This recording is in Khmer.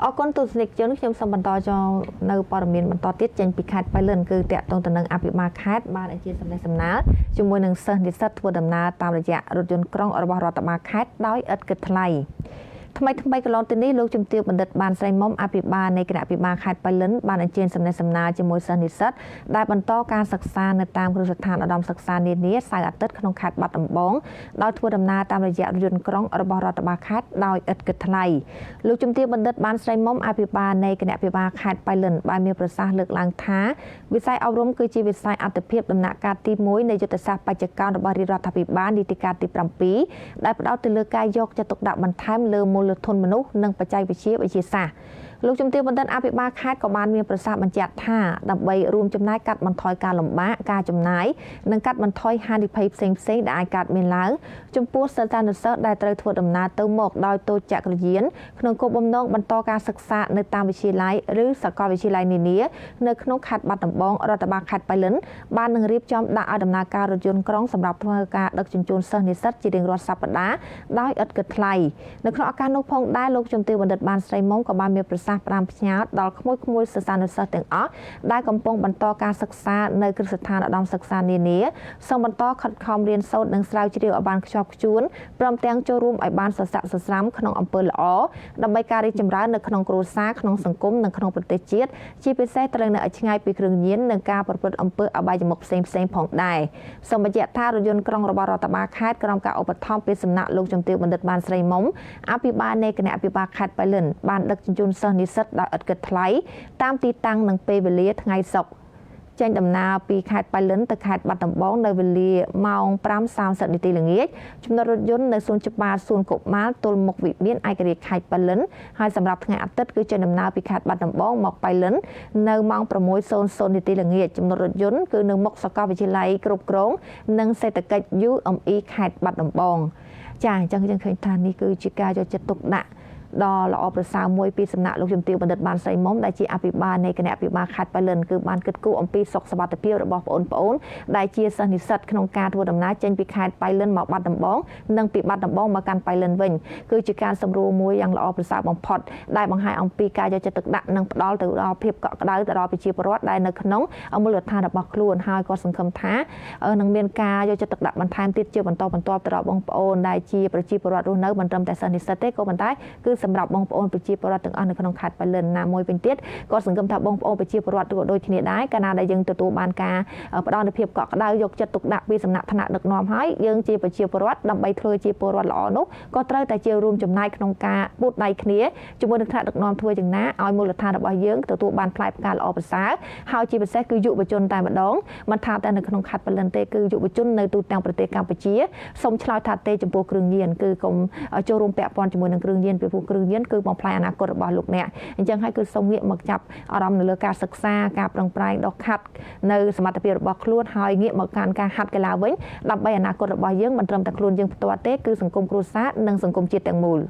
អរគុណទស្សនិកជនខ្ញុំសូមបន្តនៅព័ត៌មានបន្តទៀតចេញពីខេត្តបៃលិនគឺតាក់ទងទៅនឹងអភិបាលខេត្តបានអញ្ជើញសម្ដែងសម្ដាលជាមួយនឹងសិស្សនិស្សិតធ្វើដំណើរតាមរយៈរថយន្តក្រុងរបស់រដ្ឋបាលខេត្តដោយឥតគិតថ្លៃថ្មីកន្លងទៅនេះលោកជំទាវបណ្ឌិតបានស្រីមុំអភិបាលនៃគណៈអភិបាលខេត្តបៃលិនបានអញ្ជើញសម្ដែងសម្ដាលជាមួយសិស្សនិស្សិតដែលបន្តការសិក្សានៅតាមគ្រឹះស្ថានឧត្តមសិក្សានានាសៅរ៍អាទិត្យក្នុងខេត្តបាត់ដំបងដោយធ្វើដំណើរតាមរយៈរថយន្តក្រុងរបស់រដ្ឋបាលខេត្តដោយឥតគិតថ្លៃលោកជំទាវបណ្ឌិតបានស្រីមុំអភិបាលនៃគណៈអភិបាលខេត្តបៃលិនបានមានប្រសាសន៍លើកឡើងថាវិស័យអប់រំគឺជាវិស័យអត្ថិភាពដំណាក់កាលទី1នៃយុទ្ធសាស្ត្របច្ចុប្បន្នរបស់រាជរដ្ឋាភិបាលនីតិកាលទី7ដែលផ្ដោតទៅលើការយកចិត្តទុកដាក់បន្ថែមលើមូលធនមនុស្សនិងបច្ចេកវិទ្យាវិទ្យាសាស្ត្រលោកជំទាវបណ្ឌិតអភិបាលខេត្តក៏បានមានប្រសាសន៍បញ្ជាក់ថាដើម្បីរួមចំណែកកាត់បន្ថយការលំបាកការចំណាយនិងកាត់បន្ថយហានិភ័យផ្សេងៗដែលអាចកើតមានឡើងចំពោះសិស្សនិស្សិតដែលត្រូវធ្វើដំណើរទៅមកដោយតូចចក្រយានក្នុងគោលបំណងបន្តការសិក្សានៅតាមវិទ្យាល័យឬសាកលវិទ្យាល័យនានានៅក្នុងខេត្តបាត់ដំបងរដ្ឋបាលខេត្តបៃលិនបាននឹងរៀបចំដាក់ឲ្យដំណើរការរថយន្តក្រុងសម្រាប់ធ្វើការដឹកជញ្ជូនសិស្សនិស្សិតជារៀងរាល់សប្តាហ៍ដោយឥតគិតថ្លៃនៅក្នុងឱកាសនោះផងដែរលោកជំទាវបណ្ឌិតបានស្រីមុំក៏បានមានប្រសាសន៍ផ្ដាំផ្ញើដល់ក្មួយសិស្សានុសិស្សទាំងអស់ដែលកំពុងបន្តការសិក្សានៅគ្រឹះស្ថានឧត្តមសិក្សានានាសូមបន្តខិតខំរៀនសូត្រនិងស្រាវជ្រាវឲ្យបានខ្ជាប់ខ្ជួនព្រមទាំងចូលរួមឲ្យបានសស្រាក់សស្រាំក្នុងអំពើល្អដើម្បីការរីកចម្រើននៅក្នុងគ្រួសារក្នុងសង្គមនិងក្នុងប្រទេសជាតិជាពិសេសត្រូវនៅឆ្ងាយពីគ្រឿងញៀននិងការប្រព្រឹត្តអំពើអបាយមុខផ្សេងផងដែរសូមបញ្ជាក់ថារថយន្តក្រុងរបស់រដ្ឋបាលខេត្តក្រោមការឧបត្ថម្ភពីសំណាក់លោកជំទាវបណ្ឌិតបានស្រីមុំអភិបាលនៃគណៈអភិបាលខេត្តបៃលិនបានដឹកជញ្ជូនសិស្សនិស្សិតដោយឥតគិតថ្លៃតាមទីតាំងនិងពេលវេលាថ្ងៃសុក្រចេញដំណើរពីខេត្តបៃលិនទៅខេត្តបាត់ដំបងនៅវេលាម៉ោង 5:30 នាទីល្ងាចចំណតរថយន្តនៅសួនច្បារសួនកុមារទល់មុខវិមានឯករាជ្យខេត្តបៃលិនហើយសម្រាប់ថ្ងៃអាទិត្យគឺចេញដំណើរពីខេត្តបាត់ដំបងមកបៃលិននៅម៉ោង 6:00 នាទីល្ងាចចំណតរថយន្តគឺនៅមុខសាកលវិទ្យាល័យគ្រប់គ្រងនិងសេដ្ឋកិច្ច UME ខេត្តបាត់ដំបងចាអញ្ចឹងយើងឃើញថានេះគឺជាការយកចិត្តទុកដាក់ដ៏ល្អប្រសើរមួយពីសំណាក់លោកជំទាវបណ្ឌិតបានស្រីមុំដែលជាអភិបាលនៃគណៈអភិបាលខេត្តបៃលិនគឺបានគិតគូរអំពីសុខសុវត្ថិភាពរបស់បងប្អូនដែលជាសិស្សនិស្សិតក្នុងការធ្វើដំណើរចេញពីខេត្តបៃលិនមកបាត់ដំបងនិងពីបាត់ដំបងមកកាន់បៃលិនវិញគឺជាការសម្រួលមួយយ៉ាងល្អប្រសើរបំផុតដែលបង្ហាញអំពីការយកចិត្តទុកដាក់និងផ្ដល់ទៅដល់ភាពកក់ក្ដៅទៅដល់ប្រជាពលរដ្ឋដែលនៅក្នុងមូលដ្ឋានរបស់ខ្លួនហើយក៏សង្ឃឹមថានឹងមានការយកចិត្តទុកដាក់បន្ថែមទៀតជាបន្តបន្ទាប់ទៅដល់បងប្អូនដែលជាប្រជាពលរដ្ឋរស់នៅមិនត្រឹមតែសិស្សនិស្សិតទេក៏ប៉ុន្តែគឺសម្រាប់បងប្អូនប្រជាពលរដ្ឋទាំងអស់នៅក្នុងខេត្តបៃលិនណាមួយវិញទៀតក៏សង្ឃឹមថាបងប្អូនប្រជាពលរដ្ឋក៏ដូចគ្នាដែរកាលណាដែលយើងទទួលបានការផ្ដល់នូវភាពកក់ក្ដៅយកចិត្តទុកដាក់ពីសំណាក់ថ្នាក់ដឹកនាំហើយយើងជាប្រជាពលរដ្ឋដើម្បីធ្វើជាពលរដ្ឋល្អនោះក៏ត្រូវតែជារួមចំណែកក្នុងការពួតដៃគ្នាជាមួយនឹងថ្នាក់ដឹកនាំធ្វើយ៉ាងណាឲ្យមូលដ្ឋានរបស់យើងទទួលបានផ្លែផ្កាល្អប្រសើរហើយជាពិសេសគឺយុវជនតែម្ដងមិនថាតែនៅក្នុងខេត្តបៃលិនទេគឺយុវជននៅទូទាំងប្រទេសកម្ពុជាសូមឆ្លើយថាទេចំពោះគ្រឿងញៀនគឺកុំចូលរួមពាក់ព័ន្ធជាមួយនឹងគ្រឿងញៀនពីព្រោះគ្រឿងញៀនគឺបំផ្លាញអនាគតរបស់លោកអ្នកអញ្ចឹងហើយគឺសូមងាកមកចាប់អារម្មណ៍នៅលើការសិក្សាការប្រឹងប្រែងដកខាត់នៅសមត្ថភាពរបស់ខ្លួនហើយងាកមកកាន់ការហាត់កីឡាវិញដើម្បីអនាគតរបស់យើងមិនត្រឹមតែខ្លួនយើងផ្ទាល់ទេគឺសង្គមគ្រួសារនិងសង្គមជាតិទាំងមូល